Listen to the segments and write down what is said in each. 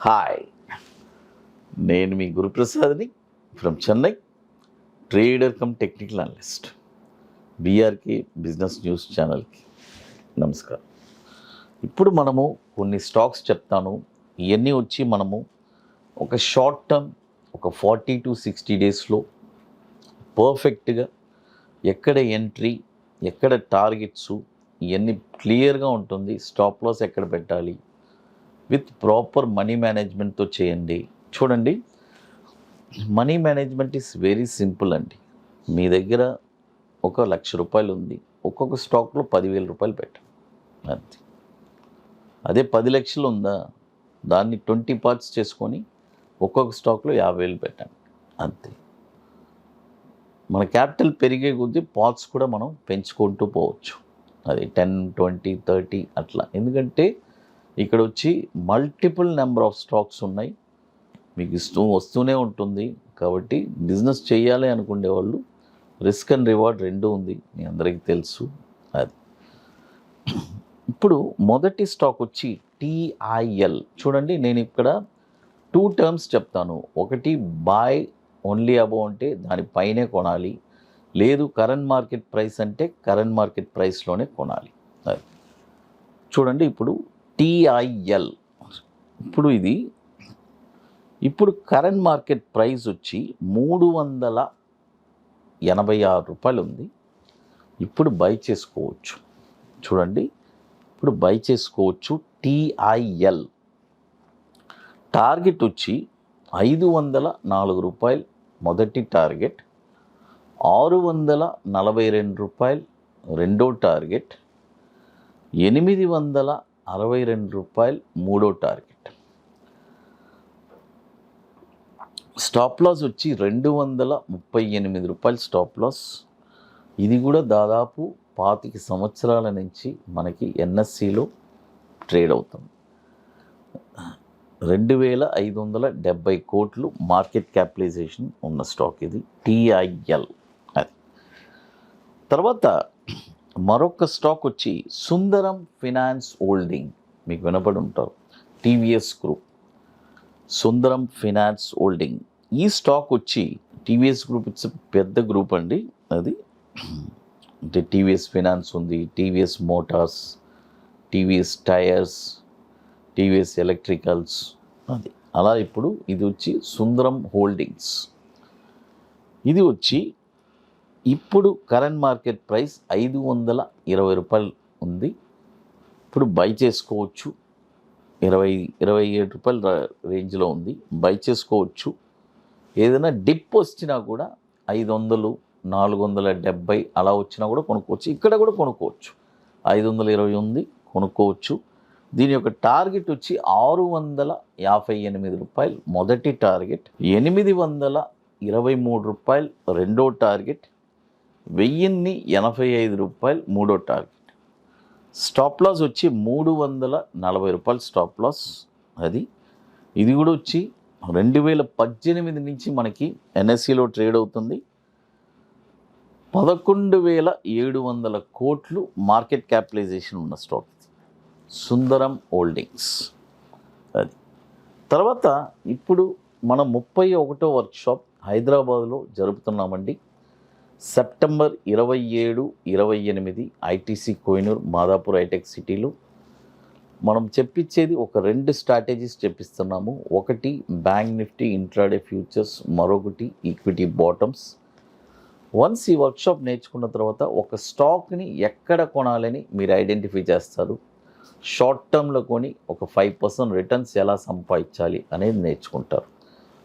Hi, నేను మీ గురుప్రసాద్ని from Chennai, trader cum technical analyst, BRK business news ఛానల్కి నమస్కారం. ఇప్పుడు మనము కొన్ని స్టాక్స్ చెప్తాను. ఇవన్నీ వచ్చి మనము ఒక షార్ట్ టర్మ్, ఒక 40 to 60 డేస్లో పర్ఫెక్ట్గా ఎక్కడ ఎంట్రీ, ఎక్కడ టార్గెట్స్, ఇవన్నీ క్లియర్గా ఉంటుంది. స్టాప్ లాస్ ఎక్కడ పెట్టాలి, విత్ ప్రాపర్ మనీ మేనేజ్మెంట్తో చేయండి. చూడండి, money management is very simple అండి. మీ దగ్గర ఒక ₹1,00,000 ఉంది, ఒక్కొక్క స్టాక్లో ₹10,000 పెట్టండి అంతే. అదే 10 లక్షలు ఉందా, దాన్ని 20 పార్ట్స్ చేసుకొని ఒక్కొక్క స్టాక్లో 50,000 పెట్టండి అంతే. మన క్యాపిటల్ పెరిగే కొద్దీ పార్ట్స్ కూడా మనం పెంచుకుంటూ పోవచ్చు. అది 10, 20, 30 అట్లా. ఎందుకంటే ఇక్కడ వచ్చి మల్టిపుల్ నెంబర్ ఆఫ్ స్టాక్స్ ఉన్నాయి, మీకు వస్తూనే ఉంటుంది. కాబట్టి బిజినెస్ చేయాలి అనుకునే వాళ్ళు రిస్క్ అండ్ రివార్డ్ రెండు ఉంది, మీ అందరికీ తెలుసు. అది ఇప్పుడు మొదటి స్టాక్ వచ్చి TIL. చూడండి, నేను ఇక్కడ 2 టర్మ్స్ చెప్తాను. ఒకటి బాయ్ ఓన్లీ అబౌవ్ అంటే దానిపైనే కొనాలి, లేదు కరెంట్ మార్కెట్ ప్రైస్ అంటే కరెంట్ మార్కెట్ ప్రైస్లోనే కొనాలి. అది చూడండి, ఇప్పుడు TIL ఇప్పుడు కరెంట్ మార్కెట్ ప్రైస్ వచ్చి ₹386 ఉంది. ఇప్పుడు బై చేసుకోవచ్చు. చూడండి, ఇప్పుడు బై చేసుకోవచ్చు. TIL టార్గెట్ వచ్చి ₹504 మొదటి టార్గెట్, ₹642 రెండో టార్గెట్, ₹862 మూడో టార్గెట్. స్టాప్ లాస్ వచ్చి ₹238 స్టాప్ లాస్. ఇది కూడా దాదాపు 25 సంవత్సరాల నుంచి మనకి NSEలో ట్రేడ్ అవుతుంది. 2,570 కోట్లు మార్కెట్ క్యాపిటలైజేషన్ ఉన్న స్టాక్ ఇది TIL. అది తర్వాత మరొక స్టాక్ వచ్చి సుందరం ఫినాన్స్ హోల్డింగ్, మీకు వినపడి ఉంటారు, TVS గ్రూప్. సుందరం ఫినాన్స్ హోల్డింగ్ ఈ స్టాక్ వచ్చి TVS గ్రూప్ ఇట్స్ పెద్ద గ్రూప్ అండి. అది అంటే TVS ఫినాన్స్ ఉంది, TVS Motors, TVS tyres, TVS electricals. అది అలా. ఇప్పుడు ఇది వచ్చి సుందరం హోల్డింగ్స్. ఇది వచ్చి ఇప్పుడు కరెంట్ మార్కెట్ ప్రైస్ ₹520 ఉంది. ఇప్పుడు బై చేసుకోవచ్చు. ₹27 రేంజ్లో ఉంది, బై చేసుకోవచ్చు. ఏదైనా డిప్ వచ్చినా కూడా 500, 470 అలా వచ్చినా కూడా కొనుక్కోవచ్చు. ఇక్కడ కూడా కొనుక్కోవచ్చు. 520 ఉంది, కొనుక్కోవచ్చు. దీని యొక్క టార్గెట్ వచ్చి ₹658 మొదటి టార్గెట్, ₹823 రెండో టార్గెట్, ₹1,085 మూడో టార్గెట్. స్టాప్ లాస్ వచ్చి ₹340 స్టాప్ లాస్. అది ఇది కూడా వచ్చి 2018 నుంచి మనకి NSEలో ట్రేడ్ అవుతుంది. 11,700 కోట్లు మార్కెట్ క్యాపిటలైజేషన్ ఉన్న స్టాక్ సుందరం హోల్డింగ్స్. అది తర్వాత ఇప్పుడు మనం 31వ వర్క్షాప్ హైదరాబాద్లో జరుపుతున్నామండి. September 27, 28 ITC Kohinoor Madhapur hitech సిటీలో మనం చెప్పించేది ఒక 2 స్ట్రాటజీస్ చెప్పిస్తున్నాము. ఒకటి బ్యాంక్ నిఫ్టీ ఇంట్రాడే ఫ్యూచర్స్, మరొకటి ఈక్విటీ బాటమ్స్. వన్స్ ఈ వర్క్షాప్ నేర్చుకున్న తర్వాత ఒక స్టాక్ని ఎక్కడ కొనాలని మీరు ఐడెంటిఫై చేస్తారు, షార్ట్ టర్మ్లో కొని ఒక 5% రిటర్న్స్ ఎలా సంపాదించాలి అనేది నేర్చుకుంటారు.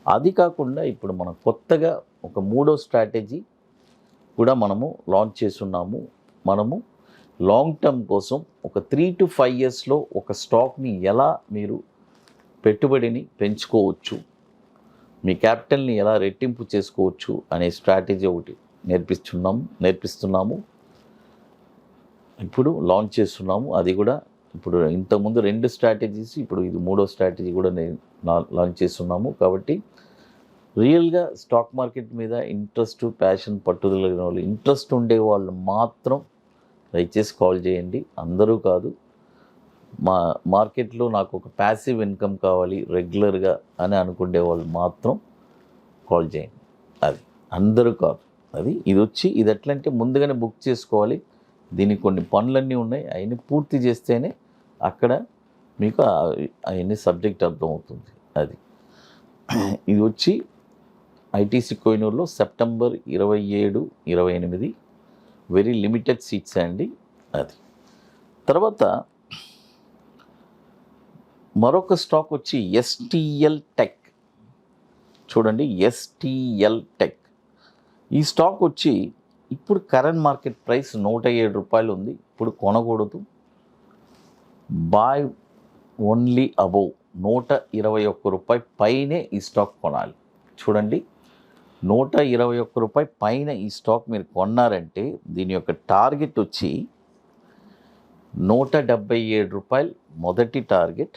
అది కాకుండా ఇప్పుడు మనం కొత్తగా ఒక 3వ స్ట్రాటజీ కూడా మనము లాంచ్ చేస్తున్నాము. మనము లాంగ్ టర్మ్ కోసం ఒక 3 to 5 ఇయర్స్లో ఒక స్టాక్ని ఎలా మీరు పెట్టుబడిని పెంచుకోవచ్చు, మీ క్యాపిటల్ని ఎలా రెట్టింపు చేసుకోవచ్చు అనే స్ట్రాటజీ ఒకటి నేర్పిస్తున్నాము. ఇప్పుడు లాంచ్ చేస్తున్నాము. అది కూడా ఇప్పుడు ఇంతకుముందు 2 స్ట్రాటజీస్, ఇప్పుడు ఇది 3వ స్ట్రాటజీ కూడా లాంచ్ చేస్తున్నాము. కాబట్టి రియల్గా స్టాక్ మార్కెట్ మీద ఇంట్రెస్ట్, ప్యాషన్, పట్టుదల వాళ్ళు, ఇంట్రెస్ట్ ఉండే వాళ్ళు మాత్రం దయచేసి కాల్ చేయండి. అందరూ కాదు, మార్కెట్లో నాకు ఒక ప్యాసివ్ ఇన్కమ్ కావాలి రెగ్యులర్గా అని అనుకునే వాళ్ళు మాత్రం కాల్ చేయండి. అది అందరూ కాదు. ఇది వచ్చి ఇది ఎట్లంటే ముందుగానే బుక్ చేసుకోవాలి. దీనికి కొన్ని పనులన్నీ ఉన్నాయి, అవన్నీ పూర్తి చేస్తేనే అక్కడ మీకు అవన్నీ సబ్జెక్ట్ అర్థమవుతుంది. ఇది వచ్చి ఐటీసీ కోహినూర్లో సెప్టెంబర్ 27, 28 వెరీ లిమిటెడ్ సీట్స్ అండి. తర్వాత మరొక స్టాక్ వచ్చి ఎస్టీఎల్ టెక్. చూడండి, ఎస్టీఎల్ టెక్ ఈ స్టాక్ వచ్చి ఇప్పుడు కరెంట్ మార్కెట్ ప్రైస్ 107 రూపాయలు ఉంది. ఇప్పుడు కొనకూడదు, బాయ్ ఓన్లీ అబోవ్ 121 రూపాయి పైనే ఈ స్టాక్ కొనాలి. చూడండి, 121 రూపాయి పైన ఈ స్టాక్ మీరు కొన్నారంటే దీని యొక్క టార్గెట్ వచ్చి 177 రూపాయలు మొదటి టార్గెట్,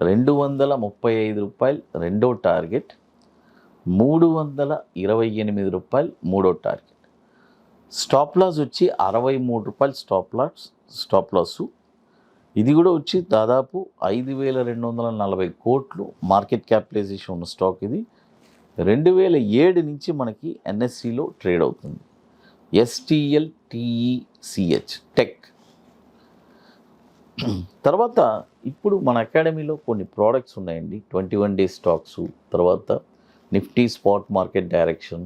235 రూపాయలు రెండో టార్గెట్, 328 రూపాయలు మూడో టార్గెట్. స్టాప్ లాస్ వచ్చి 63 రూపాయలు స్టాప్ లాసు. ఇది కూడా వచ్చి దాదాపు 5,240 కోట్లు మార్కెట్ క్యాపిటలైజేషన్ ఉన్న స్టాక్. ఇది 2007 నుంచి మనకి ఎన్ఎస్సిలో ట్రేడ్ అవుతుంది. STL TECH tech. తర్వాత ఇప్పుడు మన అకాడమీలో కొన్ని ప్రోడక్ట్స్ ఉన్నాయండి. 21 డేస్ స్టాక్స్, తర్వాత నిఫ్టీ స్పాట్ మార్కెట్ డైరెక్షన్.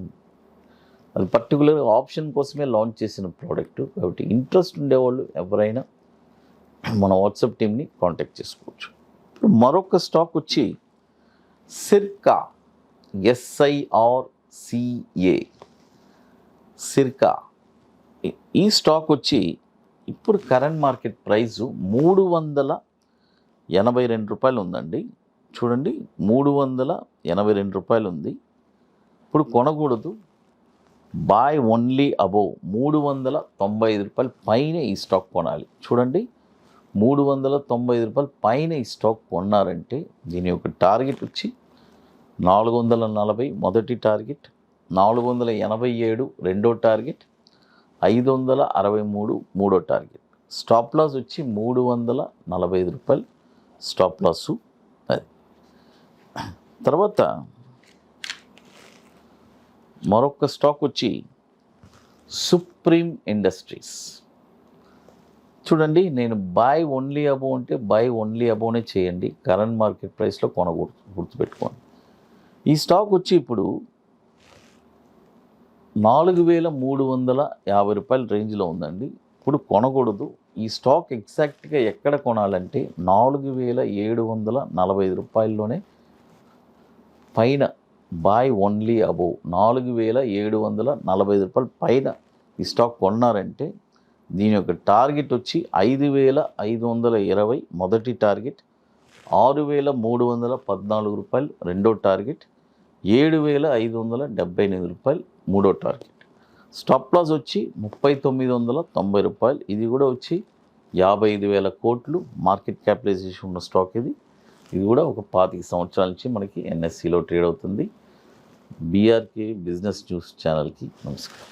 అది పర్టికులర్ ఆప్షన్ కోసమే లాంచ్ చేసిన ప్రోడక్ట్. కాబట్టి ఇంట్రెస్ట్ ఉండేవాళ్ళు ఎవరైనా మన వాట్సాప్ టీమ్ని కాంటాక్ట్ చేసుకోవచ్చు. ఇప్పుడు మరొక స్టాక్ వచ్చి సిర్కా, SIRCA సిర్కా. ఈ స్టాక్ వచ్చి ఇప్పుడు కరెంట్ మార్కెట్ ప్రైస్ 382 రూపాయలు ఉందండి. చూడండి, 382 రూపాయలు ఉంది. ఇప్పుడు కొనకూడదు, బాయ్ ఓన్లీ అబోవ్ 395 రూపాయలు పైన ఈ స్టాక్ కొనాలి. చూడండి, 395 రూపాయలు పైన ఈ స్టాక్ కొన్నారంటే దీని యొక్క టార్గెట్ వచ్చి 440 మొదటి టార్గెట్, 487 రెండో టార్గెట్, 563 మూడో టార్గెట్. స్టాప్ లాస్ వచ్చి 345 రూపాయలు స్టాప్ లాసు. తర్వాత మరొక స్టాక్ వచ్చి సుప్రీం ఇండస్ట్రీస్. చూడండి, నేను బాయ్ ఓన్లీ అబోవ్ అంటే బాయ్ ఓన్లీ అబోవ్నే చేయండి, కరెంట్ మార్కెట్ ప్రైస్లో కొనకూడదు, గుర్తుపెట్టుకోండి. ఈ స్టాక్ వచ్చి ఇప్పుడు 4,350 రూపాయల రేంజ్లో ఉందండి. ఇప్పుడు కొనకూడదు. ఈ స్టాక్ ఎగ్జాక్ట్గా ఎక్కడ కొనాలంటే 4,745 రూపాయల్లోనే పైన బాయ్ ఓన్లీ అబోవ్ 4,745 రూపాయల పైన ఈ స్టాక్ కొన్నారంటే దీని యొక్క టార్గెట్ వచ్చి 5,520 మొదటి టార్గెట్, 6,314 రూపాయలు రెండో టార్గెట్, 7,578 రూపాయలు మూడో టార్గెట్. స్టాప్ లాస్ వచ్చి 3,990 రూపాయలు. ఇది కూడా వచ్చి 55,000 కోట్లు మార్కెట్ క్యాపిటలైజేషన్ ఉన్న స్టాక్. ఇది కూడా ఒక 25 సంవత్సరాల నుంచి మనకి ఎన్ఎస్సిలో ట్రేడ్ అవుతుంది. బీఆర్కే బిజినెస్ న్యూస్ ఛానల్కి నమస్కారం.